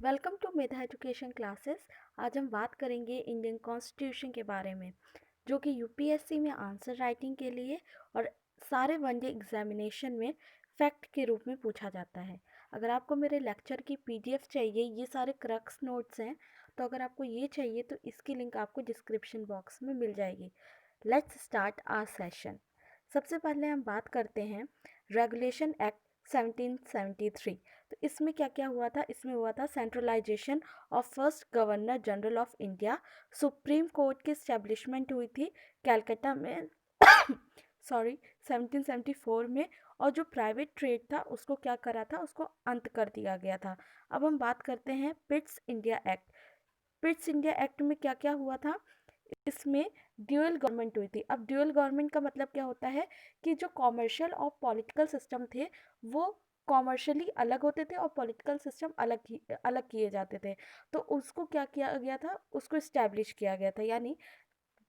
Welcome to Medha education classes. आज हम बात करेंगे इंडियन कॉन्स्टिट्यूशन के बारे में, जो कि यूपीएससी में आंसर राइटिंग के लिए और सारे वनडे एग्जामिनेशन में फैक्ट के रूप में पूछा जाता है। अगर आपको मेरे लेक्चर की पीडीएफ चाहिए, ये सारे क्रक्स नोट्स हैं, तो अगर आपको ये चाहिए तो इसकी लिंक आपको डिस्क्रिप्शन बॉक्स में मिल जाएगी। Let's start our session. सबसे पहले हम बात करते हैं रेगुलेशन एक्ट 1773। तो इसमें क्या क्या हुआ था? इसमें हुआ था centralisation of first governor general of India. Supreme court की स्टैब्लिशमेंट हुई थी कैलकाटा में सॉरी 1774 में। और जो प्राइवेट ट्रेड था उसको क्या करा था, उसको अंत कर दिया गया था। अब हम बात करते हैं Pitt's India act. Pitt's India act में क्या क्या हुआ था? इसमें ड्यूअल गवर्नमेंट हुई थी। अब ड्यूअल गवर्नमेंट का मतलब क्या होता है कि जो कॉमर्शियल और पॉलिटिकल सिस्टम थे वो कॉमर्शियली अलग होते थे और पॉलिटिकल सिस्टम अलग किए जाते थे। तो उसको क्या किया गया था, उसको इस्टेब्लिश किया गया था, यानी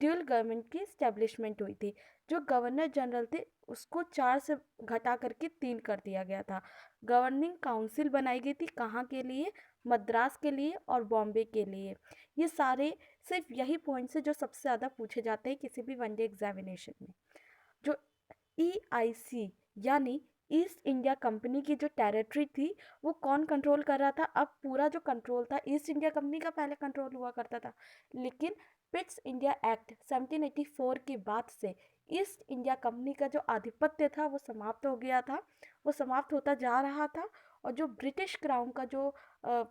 ड्यूअल गवर्नमेंट की स्टैब्लिशमेंट हुई थी। जो गवर्नर जनरल थे उसको 4 से घटा करके 3 कर दिया गया था। गवर्निंग काउंसिल बनाई गई थी, कहाँ के लिए? मद्रास के लिए और बॉम्बे के लिए। ये सारे सिर्फ यही पॉइंट्स हैं जो सबसे ज़्यादा पूछे जाते हैं किसी भी वनडे एग्जामिनेशन में। जो ईआईसी यानी ईस्ट इंडिया कंपनी की जो टेरिटरी थी वो कौन कंट्रोल कर रहा था? अब पूरा जो कंट्रोल था ईस्ट इंडिया कंपनी का पहले कंट्रोल हुआ करता था, लेकिन पिट्स इंडिया एक्ट 1784 के बाद से ईस्ट इंडिया कंपनी का जो आधिपत्य था वो समाप्त हो गया था, वो समाप्त होता जा रहा था। और जो ब्रिटिश क्राउन का जो अ,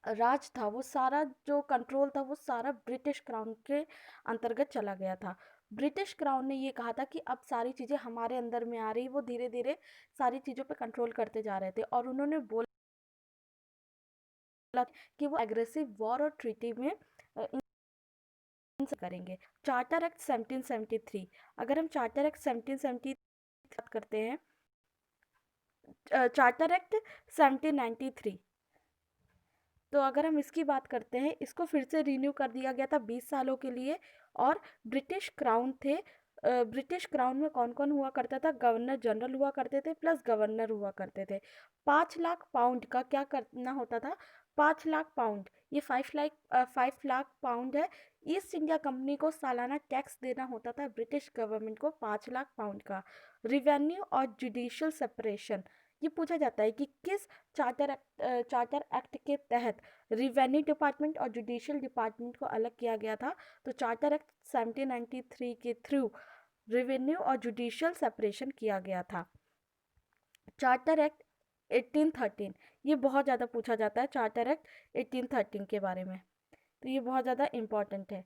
राज था, वो सारा जो कंट्रोल था वो सारा ब्रिटिश क्राउन के अंतर्गत चला गया था। ब्रिटिश क्राउन ने ये कहा था कि अब सारी चीज़ें हमारे अंदर में आ रही, वो धीरे धीरे सारी चीज़ों पे कंट्रोल करते जा रहे थे और उन्होंने बोला कि वो एग्रेसिव वॉर और ट्रीटी में करेंगे। Charter act 1773। अगर हम चार्टर एक्ट 1773 बात करते हैं, चार्टर एक्ट 1793, तो अगर हम इसकी बात करते हैं, इसको फिर से रिन्यू कर दिया गया था 20 सालों के लिए। और ब्रिटिश क्राउन थे, ब्रिटिश क्राउन में कौन कौन हुआ करता था? गवर्नर जनरल हुआ करते थे प्लस गवर्नर हुआ करते थे। 5 लाख पाउंड का क्या करना होता था? 5 लाख पाउंड, ये 5 लाख पाउंड है। ईस्ट इंडिया कंपनी को सालाना टैक्स देना होता था ब्रिटिश गवर्नमेंट को 5 लाख पाउंड का। रिवेन्यू और जुडिशियल सेपरेशन, ये पूछा जाता है कि किस चार्टर एक्ट के तहत रिवेन्यू डिपार्टमेंट और जुडिशियल डिपार्टमेंट को अलग किया गया था। तो चार्टर एक्ट 1793 के थ्रू रिवेन्यू और जुडिशियल सेपरेशन किया गया था। चार्टर एक्ट 1813, ये बहुत ज़्यादा पूछा जाता है चार्टर एक्ट 1813 के बारे में, तो ये बहुत ज़्यादा इम्पॉर्टेंट है।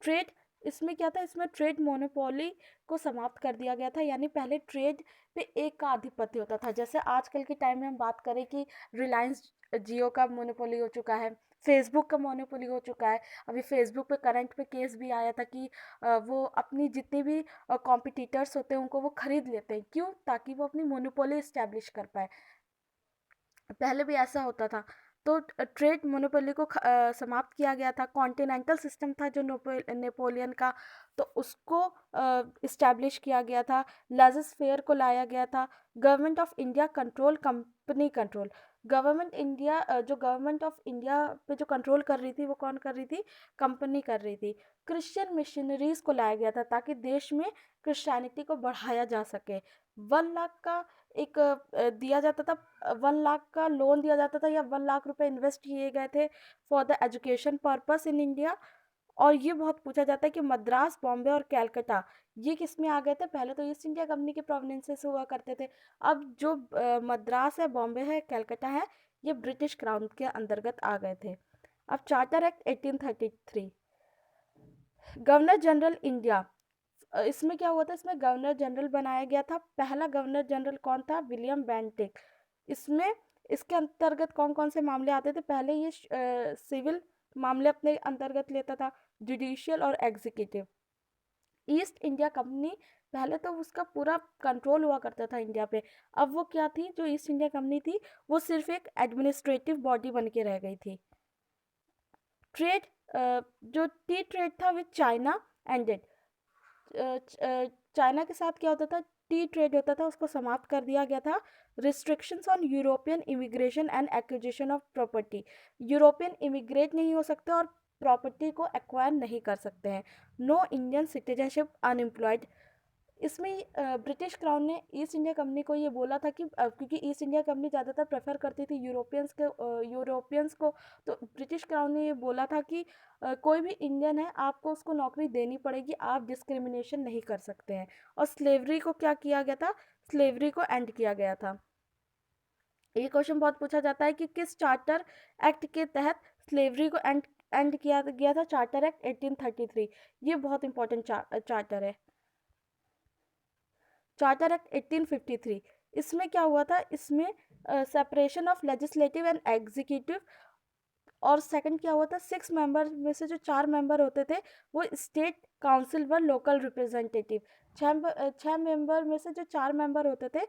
ट्रेड, इसमें क्या था? इसमें ट्रेड मोनोपोली को समाप्त कर दिया गया था, यानी पहले ट्रेड पे एक का आधिपत्य होता था। जैसे आजकल के टाइम में हम बात करें कि रिलायंस जियो का मोनोपोली हो चुका है, फेसबुक का मोनोपोली हो चुका है। अभी फेसबुक पे करंट पे केस भी आया था कि वो अपनी जितनी भी कॉम्पिटिटर्स होते हैं उनको वो खरीद लेते हैं। क्यों? ताकि वो अपनी मोनोपोली इस्टेब्लिश कर पाए। पहले भी ऐसा होता था। तो ट्रेड मोनोपोली को समाप्त किया गया था। कॉन्टिनेंटल सिस्टम था जो नेपोलियन का, तो उसको इस्टेब्लिश किया गया था। लाइसेंस फेयर को लाया गया था। Government of India control, company control. जो गवर्नमेंट ऑफ इंडिया पे जो कंट्रोल कर रही थी वो कौन कर रही थी? कंपनी कर रही थी। क्रिश्चियन मिशनरीज को लाया गया था ताकि देश में क्रिश्चियनिटी को बढ़ाया जा सके। 1 लाख का एक दिया जाता था, 1 लाख का लोन दिया जाता था, या 1 लाख रुपए इन्वेस्ट किए गए थे for the education purpose in India. और ये बहुत पूछा जाता है कि मद्रास, बॉम्बे और कैलकाटा ये किस में आ गए थे? पहले तो ईस्ट इंडिया कंपनी के प्रोविंसेस हुआ करते थे। अब जो मद्रास है, बॉम्बे है, कैलकाटा है, ये ब्रिटिश क्राउन के अंतर्गत आ गए थे। अब charter act 1833, governor general India, इसमें क्या हुआ था? इसमें गवर्नर जनरल बनाया गया था। पहला गवर्नर जनरल कौन था? William Bentinck. इसमें इसके अंतर्गत कौन कौन से मामले आते थे? पहले ये सिविल मामले अपने अंतर्गत लेता था, जुडिशियल और एग्जीक्यूटिव। ईस्ट इंडिया कंपनी, पहले तो उसका पूरा कंट्रोल हुआ करता था इंडिया पे। अब वो क्या थी? जो ईस्ट इंडिया कंपनी थी वो सिर्फ एक एडमिनिस्ट्रेटिव बॉडी बन के रह गई थी। ट्रेड, जो टी ट्रेड था विद चाइना एंडेड। चाइना के साथ क्या होता था? टी ट्रेड होता था उसको समाप्त कर दिया गया था। Restrictions on European immigration and acquisition of property, European immigrate नहीं हो सकते और प्रॉपर्टी को एक्वायर नहीं कर सकते हैं। नो इंडियन सिटीजनशिप अनएम्प्लॉयड, इसमें ब्रिटिश क्राउन ने ईस्ट इंडिया कंपनी को ये बोला था कि क्योंकि ईस्ट इंडिया कंपनी ज़्यादातर प्रेफर करती थी यूरोपियंस को, तो ब्रिटिश क्राउन ने ये बोला था कि कोई भी इंडियन है आपको उसको नौकरी देनी पड़ेगी, आप डिस्क्रिमिनेशन नहीं कर सकते हैं। और स्लेवरी को क्या किया गया था, स्लेवरी को एंड किया गया था। ये क्वेश्चन बहुत पूछा जाता है कि किस चार्टर एक्ट के तहत स्लेवरी को एंड एंड किया गया था। चार्टर एक्ट 1833, ये बहुत इंपॉर्टेंट चार्टर है। चार्टर एक्ट 1853, इसमें क्या हुआ था, इसमें separation of legislative and executive, और सेकंड क्या हुआ था, 6 मेंबर में से जो 4 मेंबर होते थे वो स्टेट काउंसिल व लोकल रिप्रेजेंटेटिव, 6 मेंबर में से जो 4 मेंबर होते थे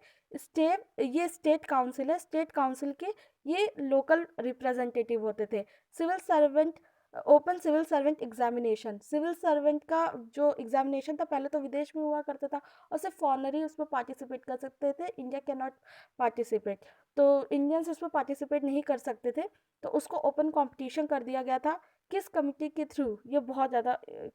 ये स्टेट काउंसिल है, स्टेट काउंसिल के ये लोकल रिप्रेजेंटेटिव होते थे। Civil servant, open civil servant examination, civil servant का जो एग्जामिनेशन था पहले तो विदेश में हुआ करता था और सिर्फ फॉरनर ही उसमें पार्टिसिपेट कर सकते थे, इंडिया कैन नॉट पार्टिसिपेट, तो इंडियंस उसमें पार्टिसिपेट नहीं कर सकते थे, तो उसको ओपन कंपटीशन कर दिया गया था। किस कमिटी के थ्रू, ये बहुत ज़्यादा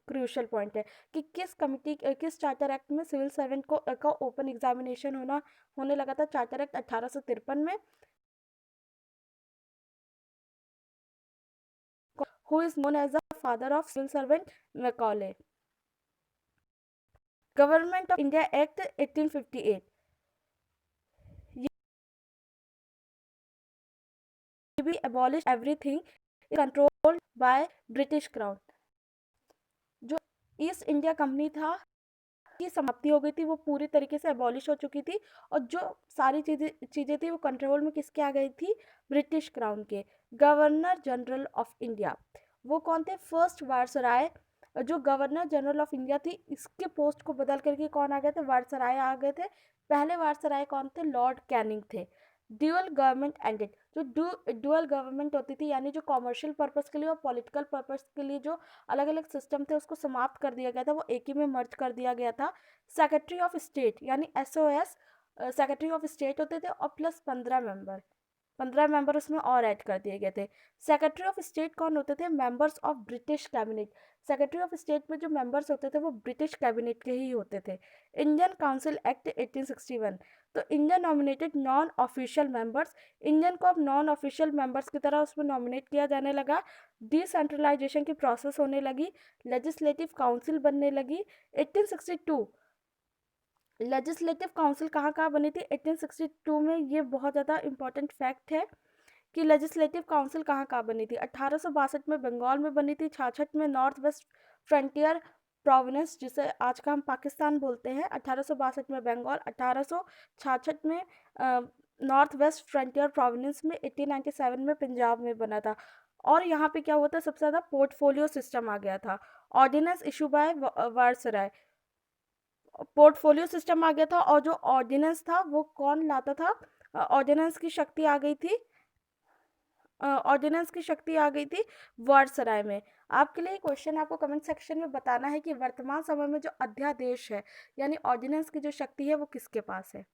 क्रूशियल पॉइंट है कि किस चार्टर एक्ट में सिविल सर्वेंट का ओपन एग्जामिनेशन होने लगा था। चार्टर एक्ट 1853 में। Who is known as the father of civil servant, Macaulay. Government of India act 1858, ये भी abolish everything controlled by British crown. जो ईस्ट इंडिया कंपनी था की समाप्ति हो गई थी, वो पूरी तरीके से अबॉलिश हो चुकी थी, और जो सारी चीज़ें थी वो कंट्रोल में किसके आ गई थी, ब्रिटिश क्राउन के। गवर्नर जनरल ऑफ इंडिया, वो कौन थे, फर्स्ट वायसराय, जो गवर्नर जनरल ऑफ इंडिया थी इसके पोस्ट को बदल करके कौन आ गए थे, वायसराय आ गए थे। पहले वायसराय कौन थे, लॉर्ड कैनिंग थे। ड्यूअल गवर्नमेंट एंडेड, जो ड्यूअल गवर्नमेंट होती थी यानी जो कॉमर्शियल पर्पस के लिए और पॉलिटिकल पर्पस के लिए जो अलग अलग सिस्टम थे उसको समाप्त कर दिया गया था, वो एक ही में मर्ज कर दिया गया था। सेक्रेटरी ऑफ स्टेट यानी SOS, सेक्रेटरी ऑफ स्टेट होते थे और प्लस 15 मेंबर उसमें और ऐड कर दिए गए थे। सेक्रेटरी ऑफ स्टेट कौन होते थे, members of British cabinet, secretary of state में जो मेंबर्स होते थे वो ब्रिटिश कैबिनेट के ही होते थे। इंडियन काउंसिल एक्ट 1861, तो Indian nominated non official members, Indian को अब नॉन ऑफिशियल मेंबर्स की तरह उसमें नॉमिनेट किया जाने लगा। डिसेंट्रलाइजेशन की प्रोसेस होने लगी, लेजिस्लेटिव काउंसिल बनने लगी। 1862 लेजिस्लेटिव काउंसिल कहाँ कहाँ बनी थी 1862 में, ये बहुत ज़्यादा इंपॉर्टेंट फैक्ट है कि लेजिस्लेटिव काउंसिल कहाँ कहाँ बनी थी। 1862 में बंगाल में बनी थी, 66 में नॉर्थ वेस्ट फ्रंटियर प्रोविंस जिसे आज का हम पाकिस्तान बोलते हैं, 1862 में बंगाल, 1866 में नॉर्थ वेस्ट फ्रंटियर प्रोविंस में, 1897 में पंजाब में बना था। और यहाँ पे क्या हुआ था, सबसे ज़्यादा पोर्टफोलियो सिस्टम आ गया था। Ordinance issue by viceroy, portfolio system आ गया था, और जो ऑर्डिनेंस था वो कौन लाता था, ऑर्डिनेंस की शक्ति आ गई थी, ऑर्डिनेंस की शक्ति आ गई थी वायसराय में। आपके लिए क्वेश्चन, आपको कमेंट सेक्शन में बताना है कि वर्तमान समय में जो अध्यादेश है यानी ऑर्डिनेंस की जो शक्ति है वो किसके पास है।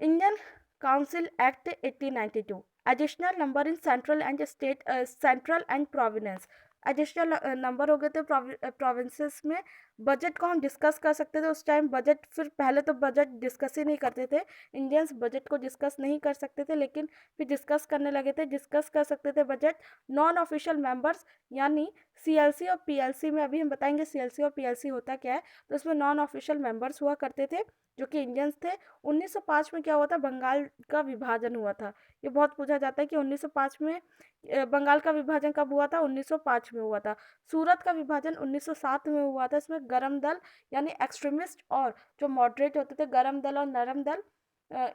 Indian council act 1892, additional number in central and province, additional number हो गए थे प्रोविंसेस में। बजट को हम डिस्कस कर सकते थे उस टाइम, बजट फिर पहले तो बजट डिस्कस ही नहीं करते थे, इंडियंस बजट को डिस्कस नहीं कर सकते थे, लेकिन फिर डिस्कस करने लगे थे, डिस्कस कर सकते थे बजट। नॉन ऑफिशियल मेंबर्स यानी CLC और PLC में, अभी हम बताएंगे CLC और PLC होता क्या है, तो उसमें नॉन ऑफिशियल मेंबर्स हुआ करते थे जो कि इंडियंस थे। 1905 में क्या हुआ था, बंगाल का विभाजन हुआ था। ये बहुत पूछा जाता है कि 1905 में बंगाल का विभाजन कब हुआ था, 1905 में हुआ था। सूरत का विभाजन 1907 में हुआ था। इसमें गरम दल यानी एक्सट्रीमिस्ट और जो मॉडरेट होते थे, गरम दल और नरम दल,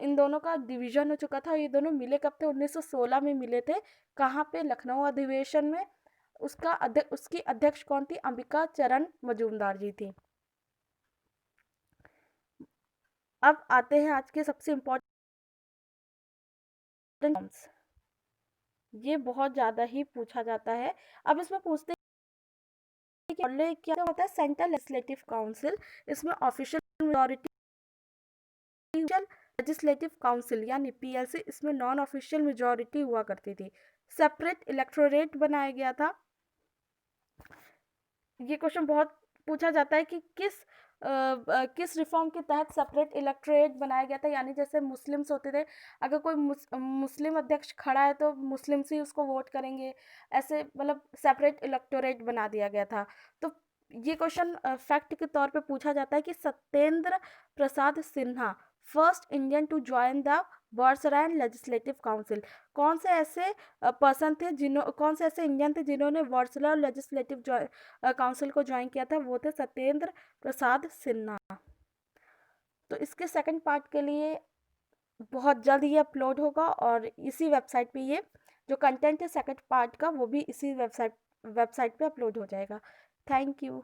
इन दोनों का डिवीजन हो चुका था। ये दोनों मिले कब थे, 1916 में मिले थे। कहाँ पे, लखनऊ अधिवेशन में। उसकी अध्यक्ष कौन थी, अंबिका चरण मजूमदार जी थी। अब आते हैं आज के सबसे इम्पोर्टेंट, ये बहुत ज़्यादा ही पूछा जाता है। अब इसमें पूछते हैं कि क्या होता है सेंट्रल लेजिस्लेटिव काउंसिल, इसमें official majority body legislative council यानी पीएलसी, इसमें नॉन ऑफिशियल मेजॉरिटी हुआ करती थी। सेपरेट इलेक्टोरेट बनाया गया था। ये क्वेश्चन बहुत पूछा जाता है कि किस रिफॉर्म के तहत सेपरेट इलेक्टोरेट बनाया गया था, यानी जैसे मुस्लिम्स होते थे, अगर कोई मुस्लिम अध्यक्ष खड़ा है तो मुस्लिम्स ही उसको वोट करेंगे, ऐसे मतलब सेपरेट इलेक्टोरेट बना दिया गया था। तो ये क्वेश्चन फैक्ट के तौर पे पूछा जाता है कि Satyendra Prasad Sinha first Indian to join the वर्सरायन लेजिस्लेटिव काउंसिल। कौन से ऐसे कौन से ऐसे इंडियन थे जिन्होंने वर्सराय लेजिस्लेटिव काउंसिल को ज्वाइन किया था? वो थे सत्येंद्र प्रसाद सिन्हा। तो इसके सेकंड पार्ट के लिए बहुत जल्द ये अपलोड होगा और इसी वेबसाइट पे ये जो कंटेंट है सेकंड पार्ट का वो भी इसी वेबसाइट पे अपलोड हो जाएगा। Thank you.